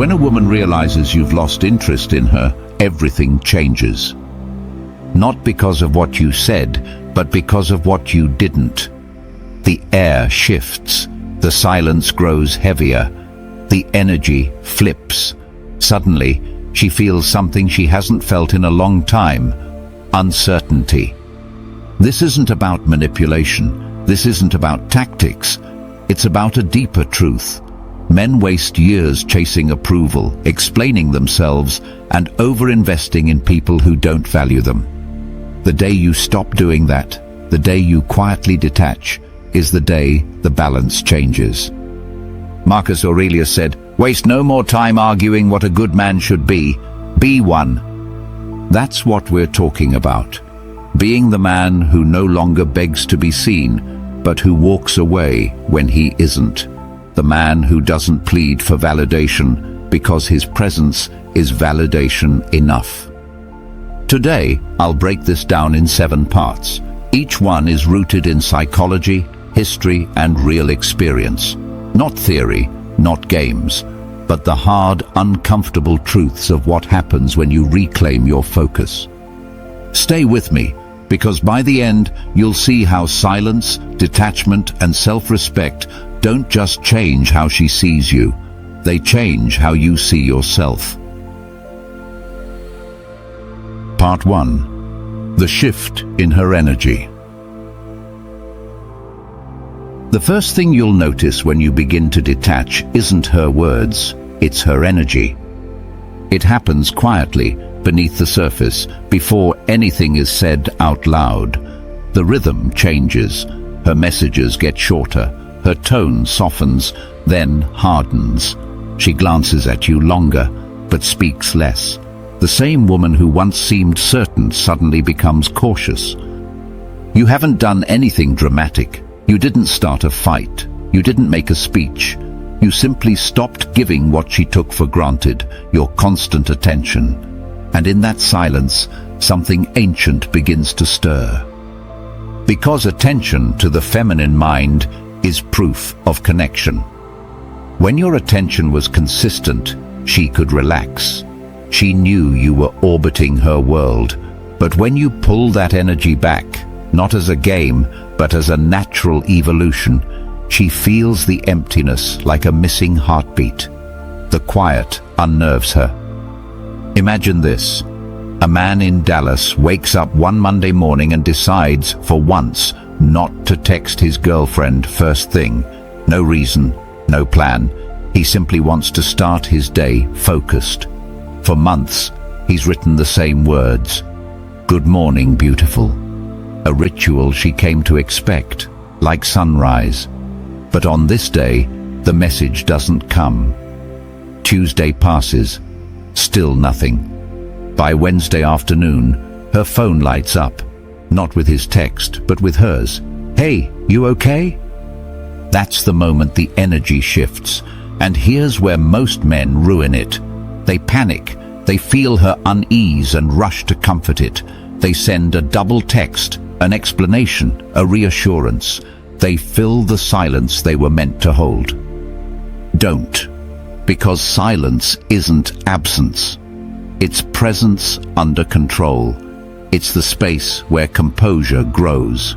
When a woman realizes you've lost interest in her, everything changes. Not because of what you said, but because of what you didn't. The air shifts, the silence grows heavier, the energy flips. Suddenly, she feels something she hasn't felt in a long time: uncertainty. This isn't about manipulation. This isn't about tactics. It's about a deeper truth. Men waste years chasing approval, explaining themselves, and over-investing in people who don't value them. The day you stop doing that, the day you quietly detach, is the day the balance changes. Marcus Aurelius said, "Waste no more time arguing what a good man should be. Be one." That's what we're talking about. Being the man who no longer begs to be seen, but who walks away when he isn't. The man who doesn't plead for validation because his presence is validation enough. Today, I'll break this down in 7 parts. Each one is rooted in psychology, history, and real experience. Not theory, not games, but the hard, uncomfortable truths of what happens when you reclaim your focus. Stay with me, because by the end, you'll see how silence, detachment, and self-respect don't just change how she sees you, they change how you see yourself. Part 1. The shift in her energy. The first thing you'll notice when you begin to detach isn't her words, it's her energy. It happens quietly, beneath the surface, before anything is said out loud. The rhythm changes, her messages get shorter, her tone softens, then hardens. She glances at you longer, but speaks less. The same woman who once seemed certain suddenly becomes cautious. You haven't done anything dramatic. You didn't start a fight. You didn't make a speech. You simply stopped giving what she took for granted, your constant attention. And in that silence, something ancient begins to stir. Because attention to the feminine mind is proof of connection. When your attention was consistent, she could relax. She knew you were orbiting her world. But when you pull that energy back, not as a game, but as a natural evolution, she feels the emptiness like a missing heartbeat. The quiet unnerves her. Imagine this. A man in Dallas wakes up one Monday morning and decides, for once, not to text his girlfriend first thing. No reason, no plan. He simply wants to start his day focused. For months, he's written the same words. "Good morning, beautiful." A ritual she came to expect, like sunrise. But on this day, the message doesn't come. Tuesday passes, still nothing. By Wednesday afternoon, her phone lights up, not with his text, but with hers. "Hey, you okay?" That's the moment the energy shifts, and here's where most men ruin it. They panic, they feel her unease and rush to comfort it. They send a double text, an explanation, a reassurance. They fill the silence they were meant to hold. Don't, because silence isn't absence. It's presence under control. It's the space where composure grows.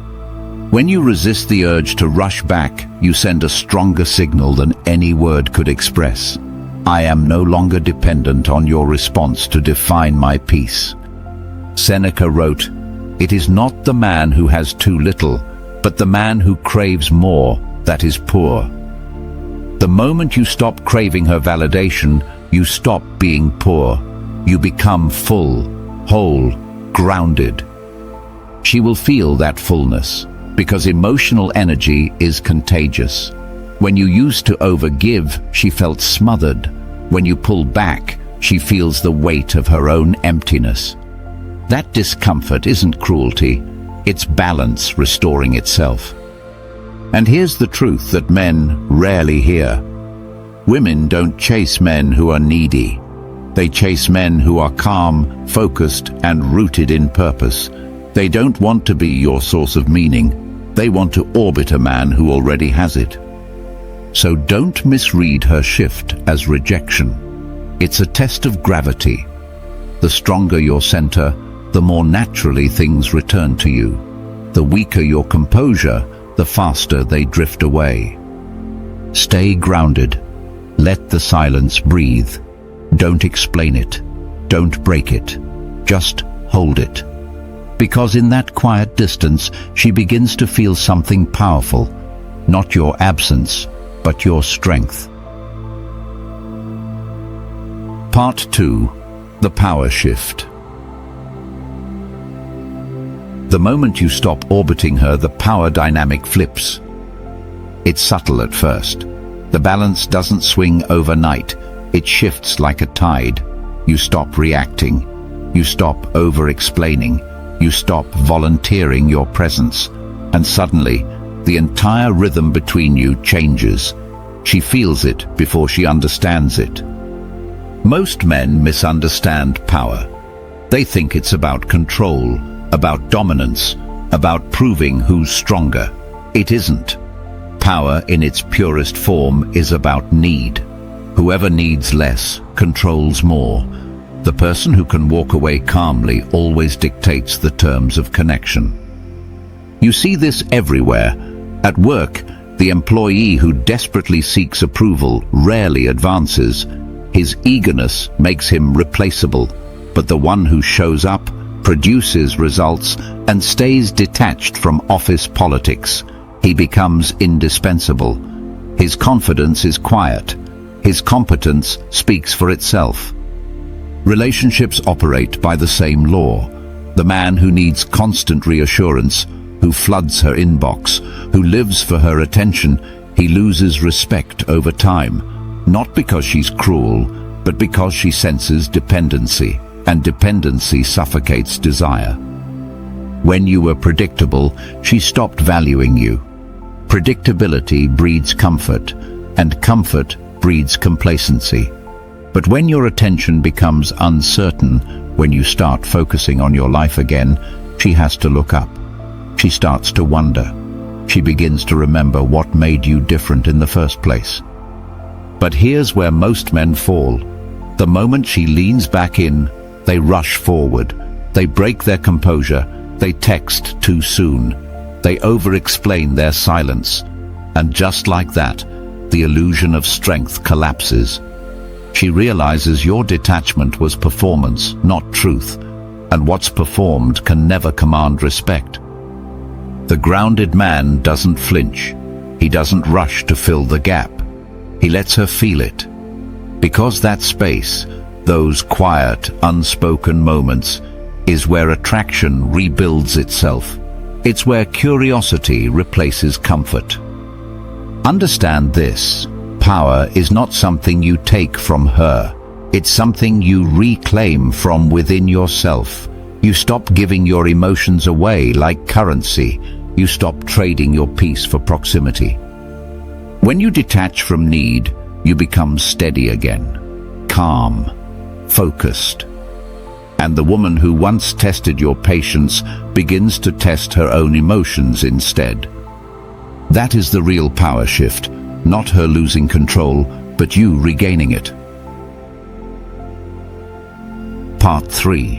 When you resist the urge to rush back, you send a stronger signal than any word could express. I am no longer dependent on your response to define my peace. Seneca wrote, "It is not the man who has too little, but the man who craves more that is poor." The moment you stop craving her validation, you stop being poor. You become full, whole, grounded. She will feel that fullness, because emotional energy is contagious. When you used to overgive, she felt smothered. When you pull back, she feels the weight of her own emptiness. That discomfort isn't cruelty, it's balance restoring itself. And here's the truth that men rarely hear. Women don't chase men who are needy. They chase men who are calm, focused, and rooted in purpose. They don't want to be your source of meaning. They want to orbit a man who already has it. So don't misread her shift as rejection. It's a test of gravity. The stronger your center, the more naturally things return to you. The weaker your composure, the faster they drift away. Stay grounded. Let the silence breathe. Don't explain it. Don't break it. Just hold it. Because in that quiet distance, she begins to feel something powerful. Not your absence, but your strength. Part 2. The Power Shift. The moment you stop orbiting her, the power dynamic flips. It's subtle at first. The balance doesn't swing overnight. It shifts like a tide. You stop reacting. You stop over-explaining. You stop volunteering your presence. And suddenly, the entire rhythm between you changes. She feels it before she understands it. Most men misunderstand power. They think it's about control, about dominance, about proving who's stronger. It isn't. Power in its purest form is about need. Whoever needs less controls more. The person who can walk away calmly always dictates the terms of connection. You see this everywhere. At work, the employee who desperately seeks approval rarely advances. His eagerness makes him replaceable, but the one who shows up, produces results, and stays detached from office politics, he becomes indispensable. His confidence is quiet. His competence speaks for itself. Relationships operate by the same law. The man who needs constant reassurance, who floods her inbox, who lives for her attention, he loses respect over time. Not because she's cruel, but because she senses dependency, and dependency suffocates desire. When you were predictable, she stopped valuing you. Predictability breeds comfort, and comfort breeds complacency. But when your attention becomes uncertain, when you start focusing on your life again, she has to look up. She starts to wonder. She begins to remember what made you different in the first place. But here's where most men fall. The moment she leans back in, they rush forward. They break their composure. They text too soon. They over-explain their silence. And just like that, the illusion of strength collapses. She realizes your detachment was performance, not truth, and what's performed can never command respect. The grounded man doesn't flinch. He doesn't rush to fill the gap. He lets her feel it. Because that space, those quiet, unspoken moments, is where attraction rebuilds itself. It's where curiosity replaces comfort. Understand this. Power is not something you take from her. It's something you reclaim from within yourself. You stop giving your emotions away like currency. You stop trading your peace for proximity. When you detach from need, you become steady again, calm, focused. And the woman who once tested your patience begins to test her own emotions instead. That is the real power shift, not her losing control, but you regaining it. Part 3.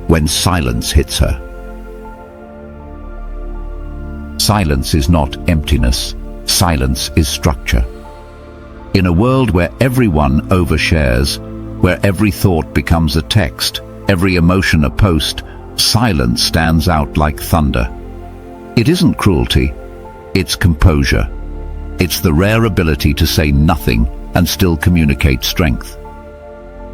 When silence hits her. Silence is not emptiness. Silence is structure. In a world where everyone overshares, where every thought becomes a text, every emotion a post, silence stands out like thunder. It isn't cruelty, it's composure. It's the rare ability to say nothing and still communicate strength.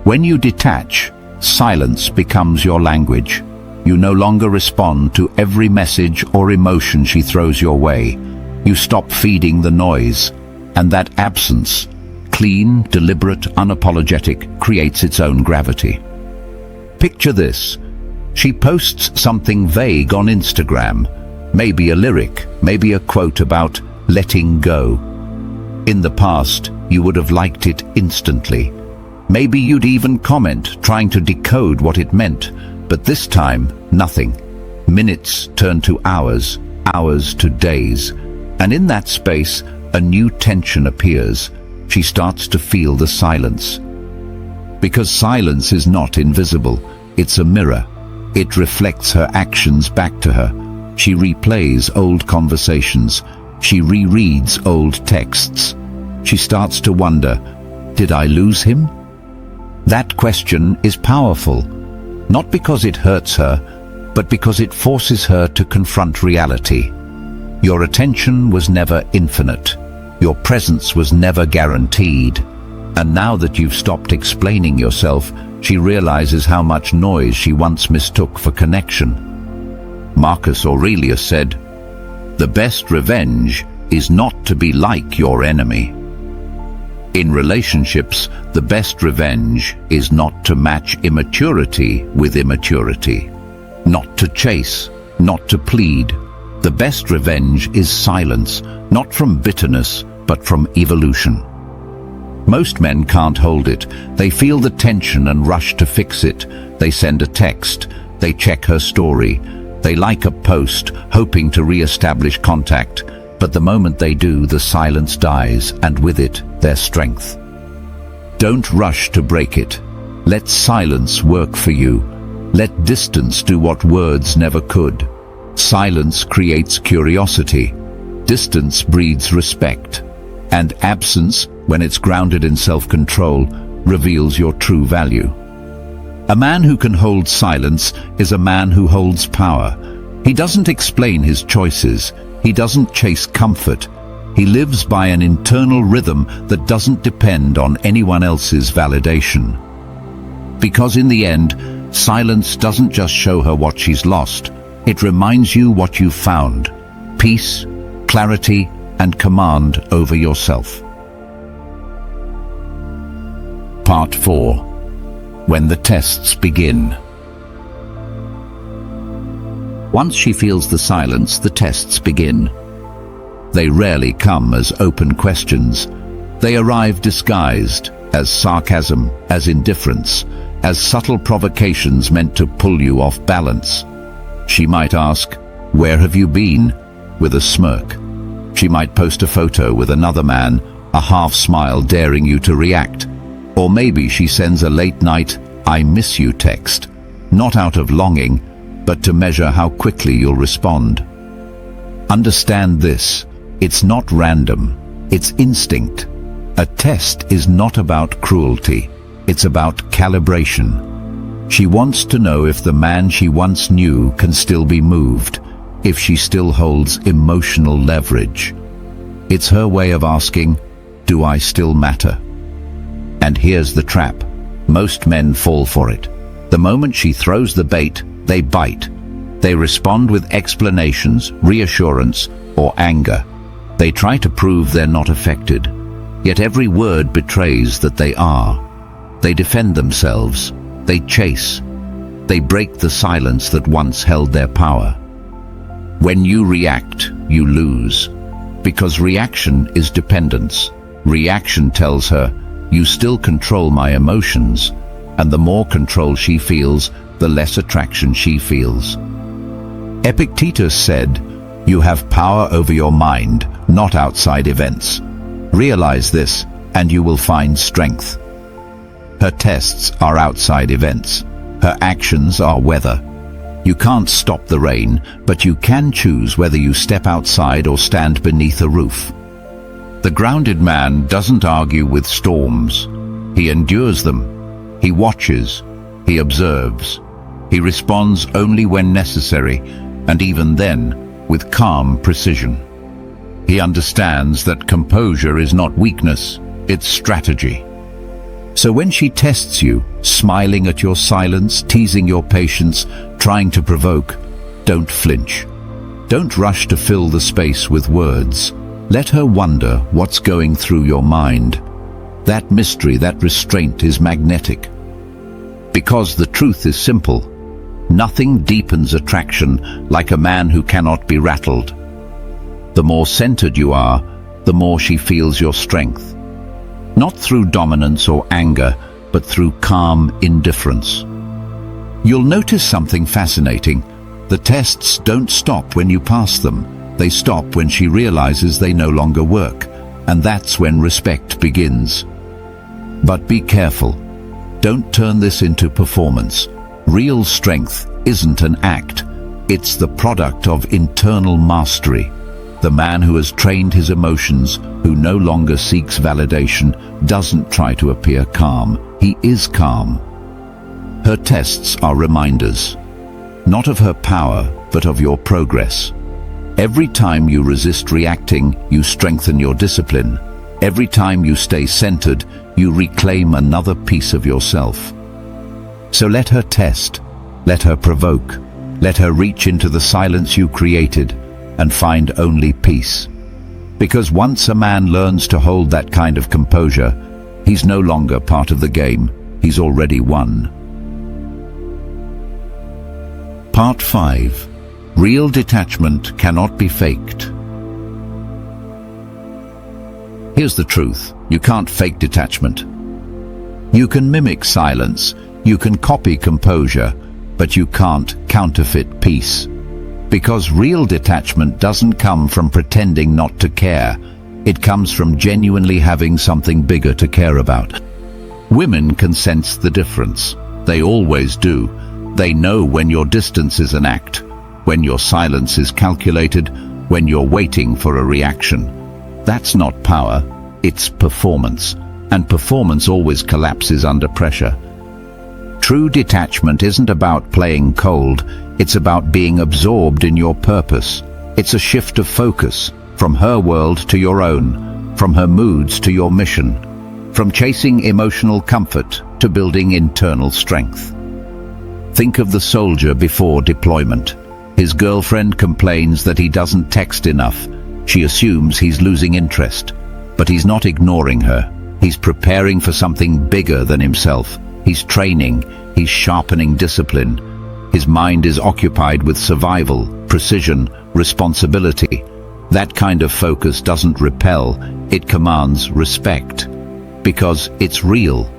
When you detach, silence becomes your language. You no longer respond to every message or emotion she throws your way. You stop feeding the noise, and that absence, clean, deliberate, unapologetic, creates its own gravity. Picture this. She posts something vague on Instagram, maybe a lyric, maybe a quote about letting go. In the past, you would have liked it instantly. Maybe you'd even comment, trying to decode what it meant. But this time, nothing. Minutes turn to hours, hours to days. And in that space, a new tension appears. She starts to feel the silence. Because silence is not invisible, it's a mirror. It reflects her actions back to her. She replays old conversations. She rereads old texts. She starts to wonder, did I lose him? That question is powerful, not because it hurts her, but because it forces her to confront reality. Your attention was never infinite. Your presence was never guaranteed. And now that you've stopped explaining yourself, she realizes how much noise she once mistook for connection. Marcus Aurelius said, "The best revenge is not to be like your enemy." In relationships, the best revenge is not to match immaturity with immaturity, not to chase, not to plead. The best revenge is silence, not from bitterness, but from evolution. Most men can't hold it. They feel the tension and rush to fix it. They send a text. They check her story. They like a post, hoping to re-establish contact. But the moment they do, the silence dies, and with it, their strength. Don't rush to break it. Let silence work for you. Let distance do what words never could. Silence creates curiosity. Distance breeds respect. And absence, when it's grounded in self-control, reveals your true value. A man who can hold silence is a man who holds power. He doesn't explain his choices. He doesn't chase comfort. He lives by an internal rhythm that doesn't depend on anyone else's validation. Because in the end, silence doesn't just show her what she's lost. It reminds you what you've found: peace, clarity, and command over yourself. Part 4. When the tests begin. Once she feels the silence, the tests begin. They rarely come as open questions. They arrive disguised as sarcasm, as indifference, as subtle provocations meant to pull you off balance. She might ask, "Where have you been?" with a smirk. She might post a photo with another man, a half smile daring you to react. Or maybe she sends a late-night, "I miss you" text, not out of longing, but to measure how quickly you'll respond. Understand this: it's not random, it's instinct. A test is not about cruelty, it's about calibration. She wants to know if the man she once knew can still be moved, if she still holds emotional leverage. It's her way of asking, do I still matter? And here's the trap. Most men fall for it. The moment she throws the bait, they bite. They respond with explanations, reassurance, or anger. They try to prove they're not affected. Yet every word betrays that they are. They defend themselves. They chase. They break the silence that once held their power. When you react, you lose. Because reaction is dependence. Reaction tells her, you still control my emotions, and the more control she feels, the less attraction she feels. Epictetus said, you have power over your mind, not outside events. Realize this, and you will find strength. Her tests are outside events. Her actions are weather. You can't stop the rain, but you can choose whether you step outside or stand beneath a roof. The grounded man doesn't argue with storms. He endures them. He watches. He observes. He responds only when necessary, and even then, with calm precision. He understands that composure is not weakness, it's strategy. So when she tests you, smiling at your silence, teasing your patience, trying to provoke, don't flinch. Don't rush to fill the space with words. Let her wonder what's going through your mind. That mystery, that restraint is magnetic. Because the truth is simple. Nothing deepens attraction like a man who cannot be rattled. The more centered you are, the more she feels your strength. Not through dominance or anger, but through calm indifference. You'll notice something fascinating. The tests don't stop when you pass them. They stop when she realizes they no longer work, and that's when respect begins. But be careful. Don't turn this into performance. Real strength isn't an act. It's the product of internal mastery. The man who has trained his emotions, who no longer seeks validation, doesn't try to appear calm. He is calm. Her tests are reminders, not of her power, but of your progress. Every time you resist reacting, you strengthen your discipline. Every time you stay centered, you reclaim another piece of yourself. So let her test, let her provoke, let her reach into the silence you created and find only peace. Because once a man learns to hold that kind of composure, he's no longer part of the game, he's already won. Part 5. Real detachment cannot be faked. Here's the truth. You can't fake detachment. You can mimic silence, you can copy composure, but you can't counterfeit peace. Because real detachment doesn't come from pretending not to care. It comes from genuinely having something bigger to care about. Women can sense the difference. They always do. They know when your distance is an act, when your silence is calculated, when you're waiting for a reaction. That's not power, it's performance. And performance always collapses under pressure. True detachment isn't about playing cold, it's about being absorbed in your purpose. It's a shift of focus, from her world to your own, from her moods to your mission, from chasing emotional comfort to building internal strength. Think of the soldier before deployment. His girlfriend complains that he doesn't text enough. She assumes he's losing interest, but he's not ignoring her. He's preparing for something bigger than himself. He's training, he's sharpening discipline. His mind is occupied with survival, precision, responsibility. That kind of focus doesn't repel, it commands respect. Because it's real.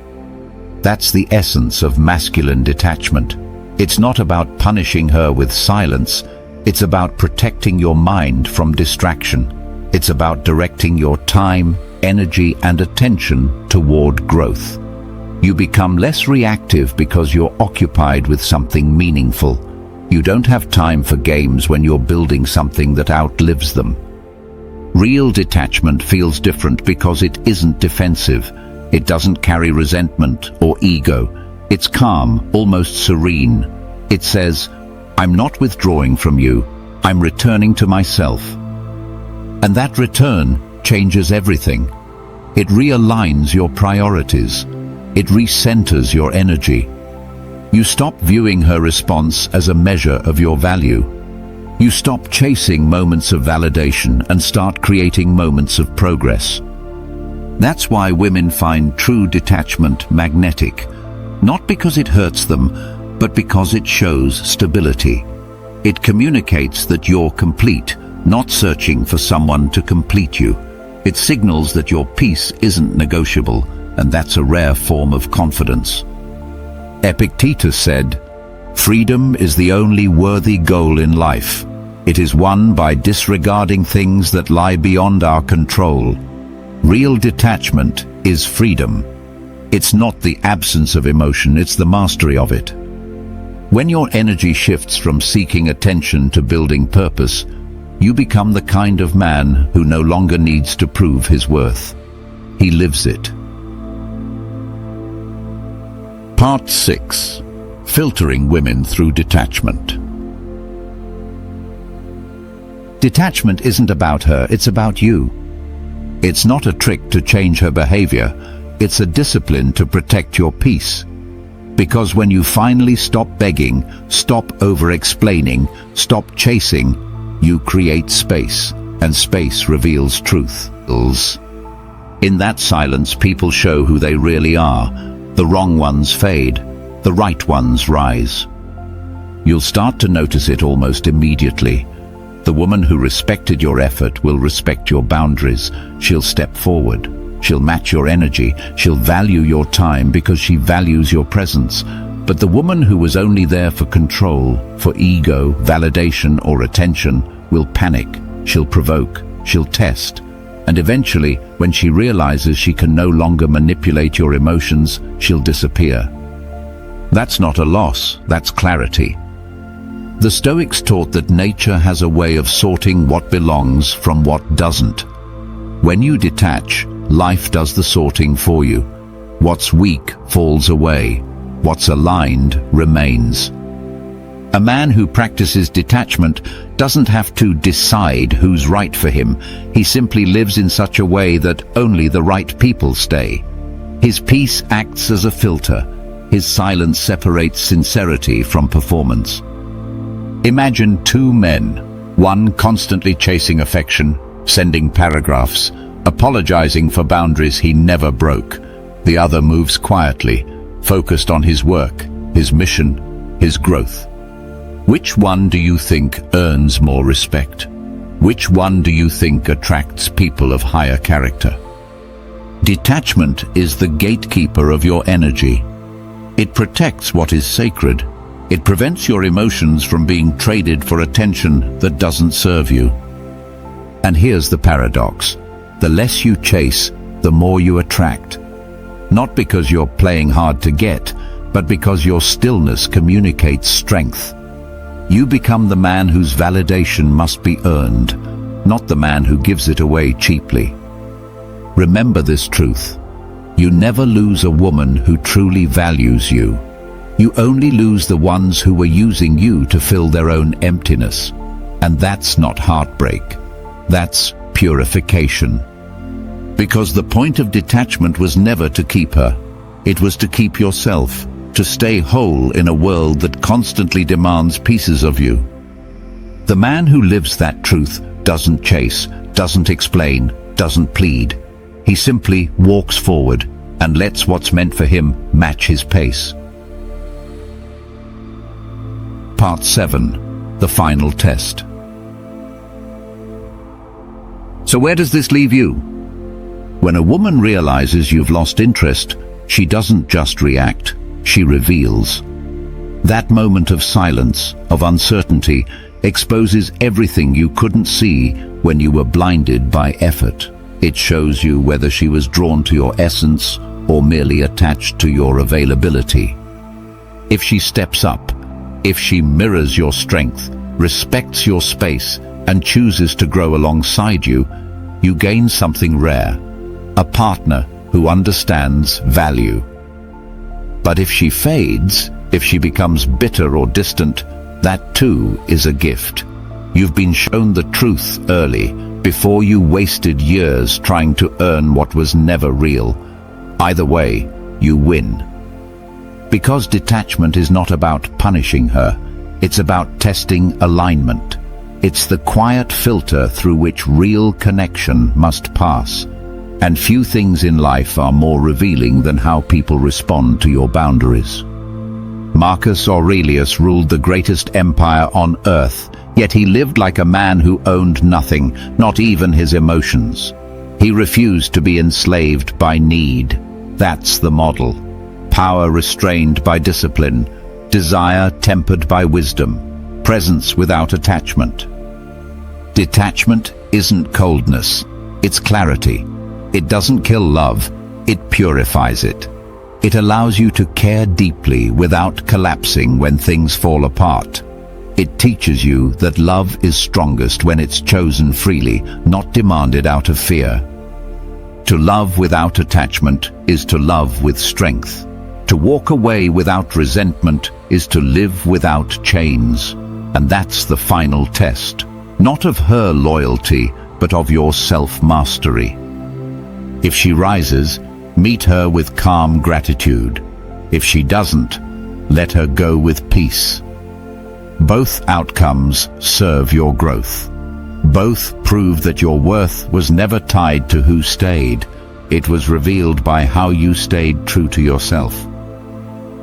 That's the essence of masculine detachment. It's not about punishing her with silence. It's about protecting your mind from distraction. It's about directing your time, energy, and attention toward growth. You become less reactive because you're occupied with something meaningful. You don't have time for games when you're building something that outlives them. Real detachment feels different because it isn't defensive. It doesn't carry resentment or ego. It's calm, almost serene. It says, I'm not withdrawing from you, I'm returning to myself. And that return changes everything. It realigns your priorities. It recenters your energy. You stop viewing her response as a measure of your value. You stop chasing moments of validation and start creating moments of progress. That's why women find true detachment magnetic, not because it hurts them, but because it shows stability. It communicates that you're complete, not searching for someone to complete you. It signals that your peace isn't negotiable, and that's a rare form of confidence. Epictetus said, "Freedom is the only worthy goal in life. It is won by disregarding things that lie beyond our control." Real detachment is freedom. It's not the absence of emotion, it's the mastery of it. When your energy shifts from seeking attention to building purpose, you become the kind of man who no longer needs to prove his worth. He lives it. Part 6. Filtering women through detachment. Detachment isn't about her, it's about you. It's not a trick to change her behavior, it's a discipline to protect your peace. Because when you finally stop begging, stop over-explaining, stop chasing, you create space, and space reveals truth. In that silence, people show who they really are. The wrong ones fade, the right ones rise. You'll start to notice it almost immediately. The woman who respected your effort will respect your boundaries. She'll step forward. She'll match your energy. She'll value your time because she values your presence. But the woman who was only there for control, for ego, validation, or attention, will panic. She'll provoke. She'll test. And eventually, when she realizes she can no longer manipulate your emotions, she'll disappear. That's not a loss, that's clarity. The Stoics taught that nature has a way of sorting what belongs from what doesn't. When you detach, life does the sorting for you. What's weak falls away. What's aligned remains. A man who practices detachment doesn't have to decide who's right for him. He simply lives in such a way that only the right people stay. His peace acts as a filter. His silence separates sincerity from performance. Imagine two men, one constantly chasing affection, sending paragraphs, apologizing for boundaries he never broke. The other moves quietly, focused on his work, his mission, his growth. Which one do you think earns more respect? Which one do you think attracts people of higher character? Detachment is the gatekeeper of your energy. It protects what is sacred. It prevents your emotions from being traded for attention that doesn't serve you. And here's the paradox. The less you chase, the more you attract. Not because you're playing hard to get, but because your stillness communicates strength. You become the man whose validation must be earned, not the man who gives it away cheaply. Remember this truth. You never lose a woman who truly values you. You only lose the ones who were using you to fill their own emptiness. And that's not heartbreak. That's purification. Because the point of detachment was never to keep her. It was to keep yourself, to stay whole in a world that constantly demands pieces of you. The man who lives that truth doesn't chase, doesn't explain, doesn't plead. He simply walks forward and lets what's meant for him match his pace. Part 7. The final test. So where does this leave you? When a woman realizes you've lost interest, she doesn't just react, she reveals. That moment of silence, of uncertainty, exposes everything you couldn't see when you were blinded by effort. It shows you whether she was drawn to your essence or merely attached to your availability. If she steps up, if she mirrors your strength, respects your space, and chooses to grow alongside you, you gain something rare. A partner who understands value. But if she fades, if she becomes bitter or distant, that too is a gift. You've been shown the truth early, before you wasted years trying to earn what was never real. Either way, you win. Because detachment is not about punishing her, it's about testing alignment. It's the quiet filter through which real connection must pass. And few things in life are more revealing than how people respond to your boundaries. Marcus Aurelius ruled the greatest empire on earth, yet he lived like a man who owned nothing, not even his emotions. He refused to be enslaved by need. That's the model. Power restrained by discipline, desire tempered by wisdom, presence without attachment. Detachment isn't coldness, it's clarity. It doesn't kill love, it purifies it. It allows you to care deeply without collapsing when things fall apart. It teaches you that love is strongest when it's chosen freely, not demanded out of fear. To love without attachment is to love with strength. To walk away without resentment is to live without chains. And that's the final test, not of her loyalty, but of your self-mastery. If she rises, meet her with calm gratitude. If she doesn't, let her go with peace. Both outcomes serve your growth. Both prove that your worth was never tied to who stayed. It was revealed by how you stayed true to yourself.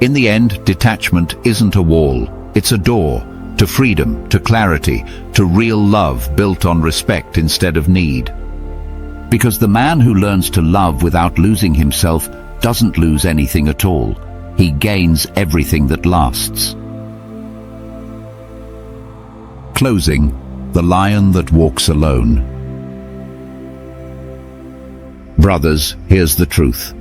In the end, detachment isn't a wall, it's a door to freedom, to clarity, to real love built on respect instead of need. Because the man who learns to love without losing himself doesn't lose anything at all. He gains everything that lasts. Closing, the lion that walks alone. Brothers, here's the truth.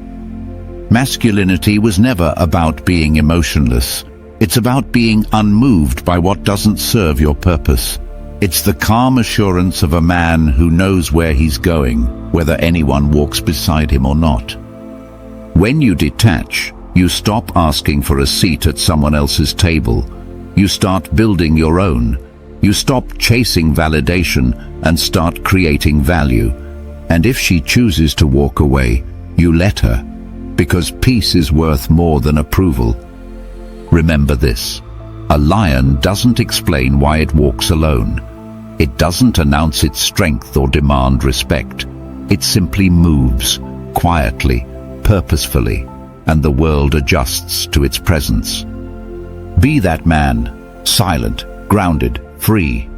Masculinity was never about being emotionless. It's about being unmoved by what doesn't serve your purpose. It's the calm assurance of a man who knows where he's going, whether anyone walks beside him or not. When you detach, you stop asking for a seat at someone else's table. You start building your own. You stop chasing validation and start creating value. And if she chooses to walk away, you let her, because peace is worth more than approval. Remember this: a lion doesn't explain why it walks alone. It doesn't announce its strength or demand respect. It simply moves, quietly, purposefully, and the world adjusts to its presence. Be that man, silent, grounded, free.